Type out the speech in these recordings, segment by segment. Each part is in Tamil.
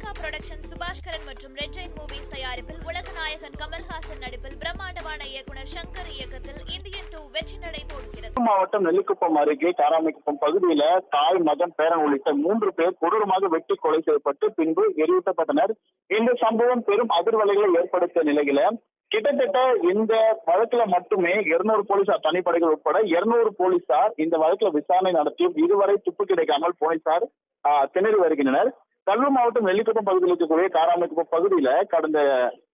லைகா புரொடக்ஷன் சுபாஷ்கரன் மற்றும் ரெட் ஜெயின் மூவிஸ் தயாரிப்பில் உலக நாயகன் கமல்ஹாசன் நடிப்பில் பிரம்மாண்டமான இயக்குனர் சங்கர் இயக்கத்தில் இந்தியன் 2 வெற்றி நடை போடுகிறது. மாவட்டம் நெல்லிக்குப்பம் அருகே காராமைக்குப்பம் பகுதியில தாய், மகன், பேரன் உள்ளிட்ட 3 பேர் கொடூரமாக வெட்டி கொலை செய்யப்பட்டு பின்பு எரியூட்டப்பட்டனர். இந்த சம்பவம் பெரும் அதிர்வலைகளை ஏற்படுத்திய நிலையில கிட்டத்தட்ட இந்த வழக்குல மட்டுமே 200 போலீசார், தனிப்படைகள் உட்பட 200 போலீசார் இந்த வழக்குல விசாரணை நடத்தியும் இதுவரை துப்பு கிடைக்காமல் போலீசார் திணறி வருகின்றனர். கடலூர் மாவட்டம் நெல்லிக்குப்பம் பகுதியில் இருக்கக்கூடிய காராமைக்குப்பம் பகுதியில கடந்த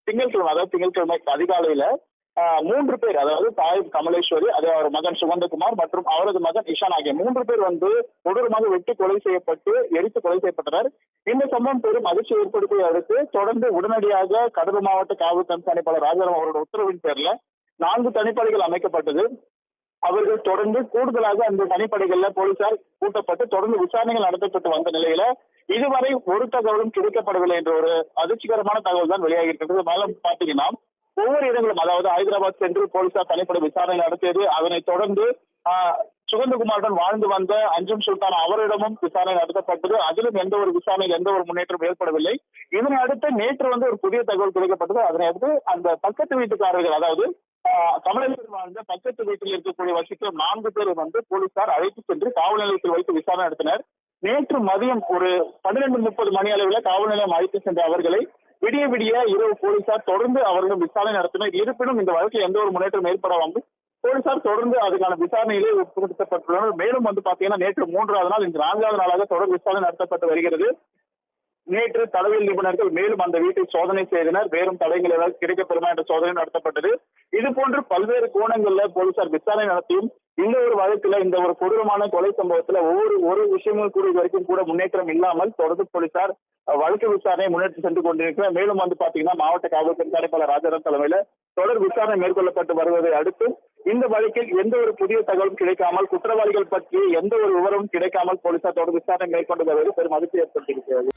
திங்கட்கிழமை அதிகாலையில 3 பேர், அதாவது தாய் கமலேஸ்வரி, அவர் மகன் சுகந்தகுமார் மற்றும் அவரது மகன் இஷான் ஆகிய 3 பேர் கொடூரமாக வெட்டி கொலை செய்யப்பட்டு எரித்து கொலை செய்யப்பட்டனர். இந்த சம்பவம் பெரும் அதிர்ச்சி ஏற்படுத்திய அடுத்து தொடர்ந்து உடனடியாக கடலூர் மாவட்ட காவல் கண்காணிப்பாளர் ராஜாராம் அவரோட உத்தரவின் பேர்ல 4 தனிப்படைகள் அமைக்கப்பட்டது. அவர்கள் தொடர்ந்து கூடுதலாக அந்த தனிப்படைகள்ல போலீசார் கூட்டப்பட்டு தொடர்ந்து விசாரணைகள் நடத்தப்பட்டு வந்த நிலையில இதுவரை ஒரு தகவலும் கிடைக்கப்படவில்லை என்ற ஒரு அதிர்ச்சிகரமான தகவல் தான் வெளியாகி இருக்கிறது. மேலும் பாத்தீங்கன்னா ஒவ்வொரு இடங்களும், அதாவது ஹைதராபாத் சென்று போலீசார் தனிப்படை விசாரணை நடத்தியது. அதனைத் தொடர்ந்து சுகந்தகுமாருடன் வாழ்ந்து வந்த அஞ்சும் சுல்தான் அவரிடமும் விசாரணை நடத்தப்பட்டது. அதிலும் எந்த ஒரு விசாரணையில் எந்த ஒரு முன்னேற்றம் ஏற்படவில்லை. இதனை அடுத்து நேற்று ஒரு புதிய தகவல் கிடைக்கப்பட்டது. அதனை அடுத்து அந்த பக்கத்து வீட்டுக்காரர்கள், அதாவது கமலேஸ்வரர் வாழ்ந்த பக்கத்து வீட்டில் இருக்கக்கூடிய வசிக்கிற 4 பேர் போலீசார் அழைத்து சென்று காவல் நிலையத்தில் வைத்து விசாரணை நடத்தினர். நேற்று மதியம் ஒரு 12:30 மணி அளவில் காவல் நிலையம் அழைத்து சென்ற அவர்களை விடிய இரவு போலீசார் தொடர்ந்து அவர்களும் விசாரணை நடத்தினர். இருப்பினும் இந்த வழக்கில் எந்த ஒரு முன்னேற்றம் ஏற்படாமல் போலீசார் தொடர்ந்து அதுக்கான விசாரணையிலே உட்படுத்தப்பட்டுள்ளனர். மேலும் பாத்தீங்கன்னா நேற்று 3வது நாள், இன்று 4வது நாளாக தொடர் விசாரணை நடத்தப்பட்டு வருகிறது. நேற்று தடவியல் நிபுணர்கள் மேலும் அந்த வீட்டை சோதனை செய்தனர். வேறும் தடயங்கள் ஏதாவது கிடைக்கப்பெறுமா என்ற சோதனை நடத்தப்பட்டது. இது போன்று பல்வேறு கோணங்கள்ல போலீசார் விசாரணை நடத்தியும் இந்த ஒரு வழக்குல, இந்த ஒரு கொடூரமான கொலை சம்பவத்துல ஒரு விஷயமும் கூட வரைக்கும் கூட முன்னேற்றம் இல்லாமல் தொடர்ந்து போலீசார் வழக்கு விசாரணையை முன்னெடுத்து சென்று கொண்டிருக்கிறார். மேலும் பாத்தீங்கன்னா மாவட்ட காவல் கண்காணிப்பாளர் ராஜாராம் தலைமையில தொடர் விசாரணை மேற்கொள்ளப்பட்டு வருவதை அடுத்து இந்த வழக்கில் எந்த ஒரு புதிய தகவலும் கிடைக்காமல், குற்றவாளிகள் பற்றி எந்த ஒரு விவரமும் கிடைக்காமல் போலீசார் தொடர் விசாரணை மேற்கொண்டு வருவது பெரும் அதிர்ச்சி ஏற்பட்டிருக்கிறது.